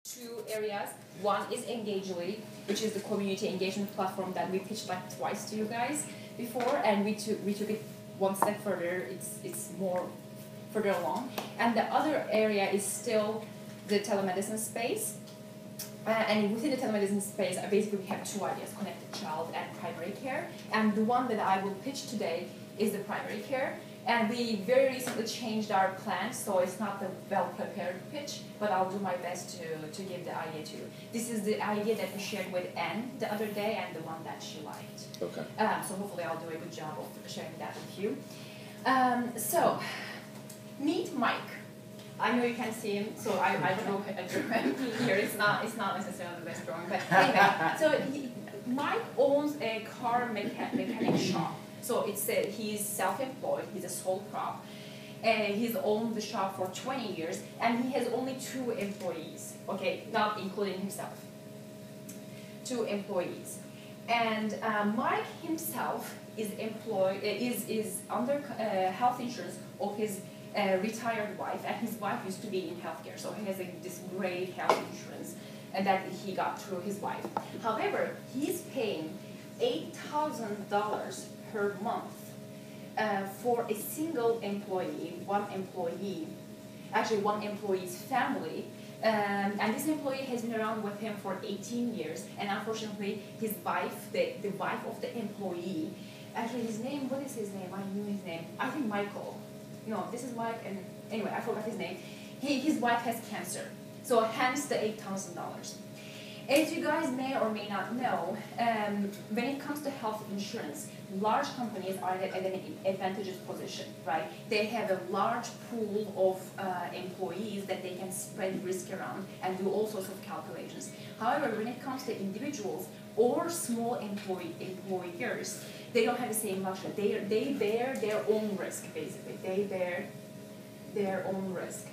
two areas. One is Engagely, which is the community engagement platform that we pitched like twice to you guys before, and we took it one step further. It's more further along, and the other area is still the telemedicine space. And within the telemedicine space, basically we have two ideas: connected child and primary care. And the one that I will pitch today is the primary care. And we very recently changed our plan, so it's not the well-prepared pitch, but I'll do my best to give the idea to you. This is the idea that we shared with Anne the other day, and the one that she liked. Okay. So hopefully I'll do a good job of sharing that with you. So, meet Mike. I know you can see him, so I drew him here. It's not necessarily the best drawing, but anyway. So Mike owns a car mechanic shop. So he's self-employed. He's a sole prop, and he's owned the shop for 20 years, and he has only 2 employees. Okay, not including himself. 2 employees, and Mike himself is under health insurance of his retired wife, and his wife used to be in healthcare, so he has this great health insurance that he got through his wife. However, he's paying $8,000 per month for a single employee, one employee's family. And this employee has been around with him for 18 years, and unfortunately his wife, the wife of the employee, actually his name, what is his name? I knew his name. I think Michael. No, this is Mike, and anyway, I forgot his name. His wife has cancer, so hence the $8,000. As you guys may or may not know, when it comes to health insurance, large companies are at an advantageous position, right? They have a large pool of employees that they can spread risk around and do all sorts of calculations. However, when it comes to individuals or small employers, they don't have the same luxury. They bear their own risk, basically. They bear their own risk.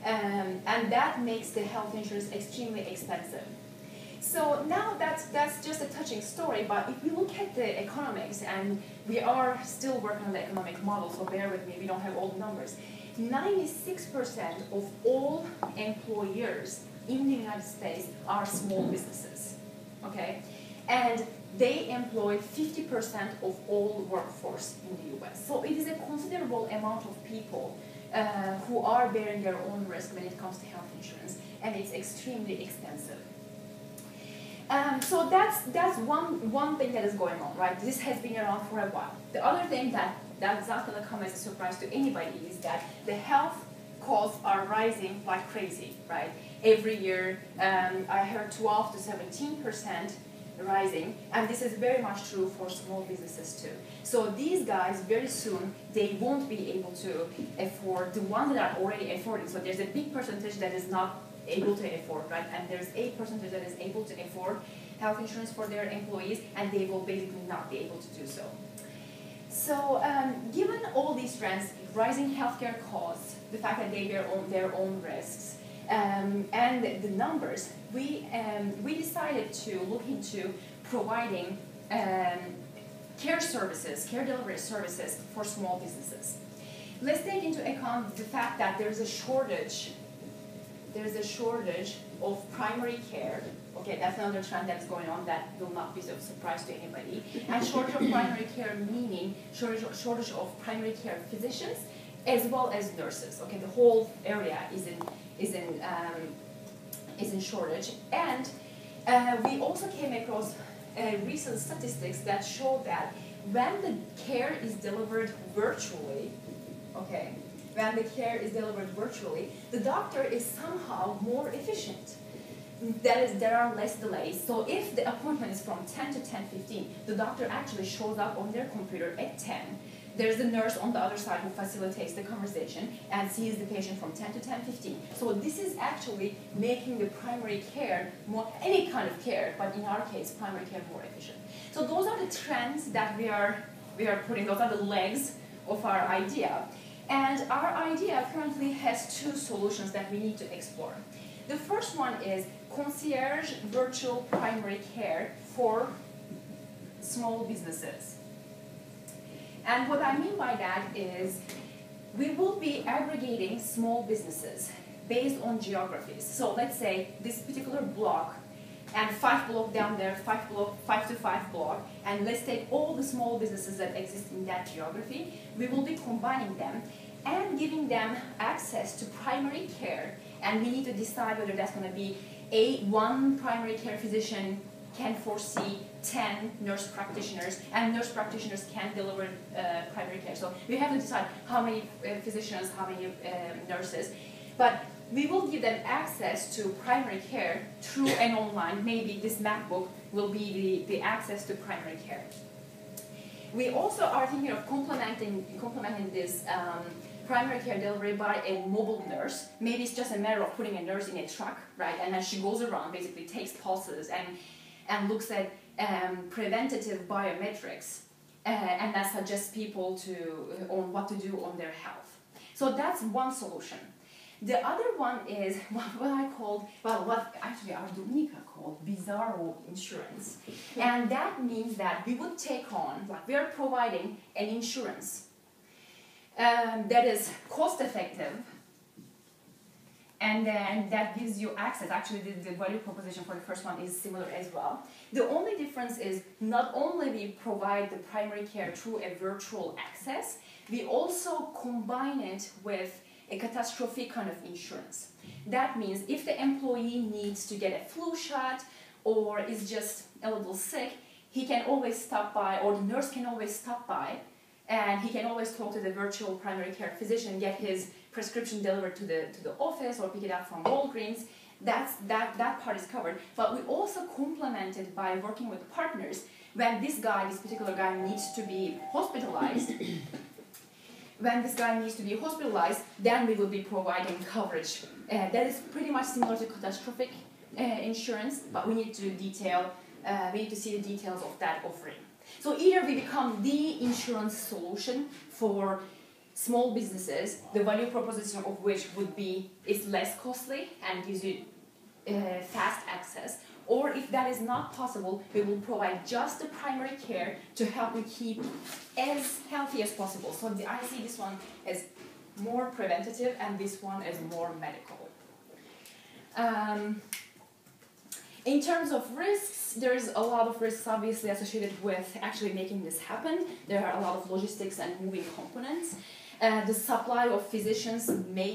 And that makes the health insurance extremely expensive. So now that's just a touching story, but if we look at the economics, and we are still working on the economic model, so bear with me, we don't have all the numbers. 96% of all employers in the United States are small businesses, okay? And they employ 50% of all workforce in the US. So it is a considerable amount of people who are bearing their own risk when it comes to health insurance, and it's extremely expensive. So that's one thing that is going on, right? This has been around for a while. The other thing that's not going to come as a surprise to anybody is that the health costs are rising like crazy, right? Every year, I heard 12 to 17% rising, and this is very much true for small businesses too. So these guys, very soon, they won't be able to afford the ones that are already affording. So there's a big percentage that is not able to afford, right? And there's a percentage that is able to afford health insurance for their employees, and they will basically not be able to do so. So given all these trends, rising healthcare costs, the fact that they bear their own risks, and the numbers, we decided to look into providing care delivery services for small businesses. Let's take into account the fact that there's a shortage of primary care. Okay, that's another trend that's going on that will not be of surprise to anybody. And shortage of primary care meaning shortage of primary care physicians as well as nurses. Okay, the whole area is in shortage. And we also came across recent statistics that show that when the care is delivered virtually, okay, when the care is delivered virtually, the doctor is somehow more efficient. There are less delays. So if the appointment is from 10 to 10:15, the doctor actually shows up on their computer at 10. There's a nurse on the other side who facilitates the conversation and sees the patient from 10 to 10:15. So this is actually making the primary care more, any kind of care, but in our case, primary care more efficient. So those are the trends that we are putting, those are the legs of our idea. And our idea currently has 2 solutions that we need to explore. The first one is concierge virtual primary care for small businesses. And what I mean by that is we will be aggregating small businesses based on geographies. So let's say this particular block and 5 block down there, 5 to 5 block, and let's take all the small businesses that exist in that geography. We will be combining them and giving them access to primary care, and we need to decide whether that's going to be one primary care physician can foresee 10 nurse practitioners, and nurse practitioners can deliver primary care. So we have to decide how many physicians, how many nurses, but we will give them access to primary care through an online. Maybe this MacBook will be the access to primary care. We also are thinking of complementing this primary care delivery by a mobile nurse. Maybe it's just a matter of putting a nurse in a truck, right? And then she goes around, basically takes pulses and looks at preventative biometrics and that suggests people on what to do on their health. So that's one solution. The other one is what actually Ardunica called Bizarro insurance. And that means that we would take on, we are providing an insurance that is cost effective, and then that gives you access. Actually, the value proposition for the first one is similar as well. The only difference is not only we provide the primary care through a virtual access, we also combine it with a catastrophic kind of insurance. That means if the employee needs to get a flu shot or is just a little sick, he can always stop by, or the nurse can always stop by, and he can always talk to the virtual primary care physician, get his prescription delivered to the office or pick it up from Walgreens. That part is covered. But we also complement it by working with partners. When this particular guy needs to be hospitalized, then we will be providing coverage. That is pretty much similar to catastrophic insurance, but we need to see the details of that offering. So either we become the insurance solution for small businesses, the value proposition of which is less costly and gives you fast access, or if that is not possible, we will provide just the primary care to help you keep as healthy as possible. So I see this one as more preventative and this one as more medical. In terms of risks, there's a lot of risks obviously associated with actually making this happen. There are a lot of logistics and moving components. The supply of physicians,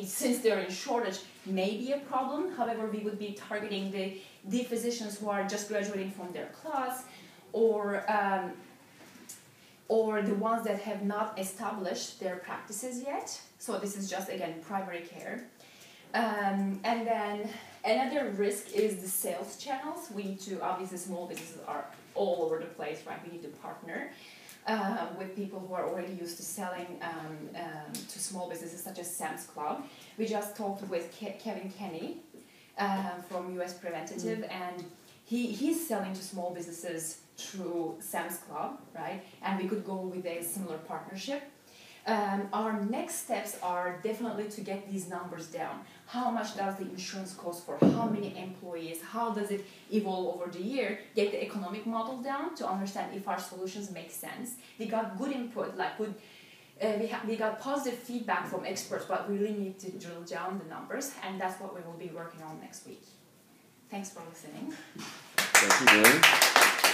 since they're in shortage, may be a problem. However, we would be targeting the physicians who are just graduating from their class, or the ones that have not established their practices yet. So this is just, again, primary care. And then another risk is the sales channels. We need to, obviously small businesses are all over the place, right? We need to partner with people who are already used to selling to small businesses such as Sam's Club. We just talked with Kevin Kenny from US Preventative, and he's selling to small businesses through Sam's Club, right? And we could go with a similar partnership. Our next steps are definitely to get these numbers down. How much does the insurance cost for how many employees? How does it evolve over the year? Get the economic model down to understand if our solutions make sense. We got good input, we got positive feedback from experts, but we really need to drill down the numbers, and that's what we will be working on next week. Thanks for listening. Thank you, Mary.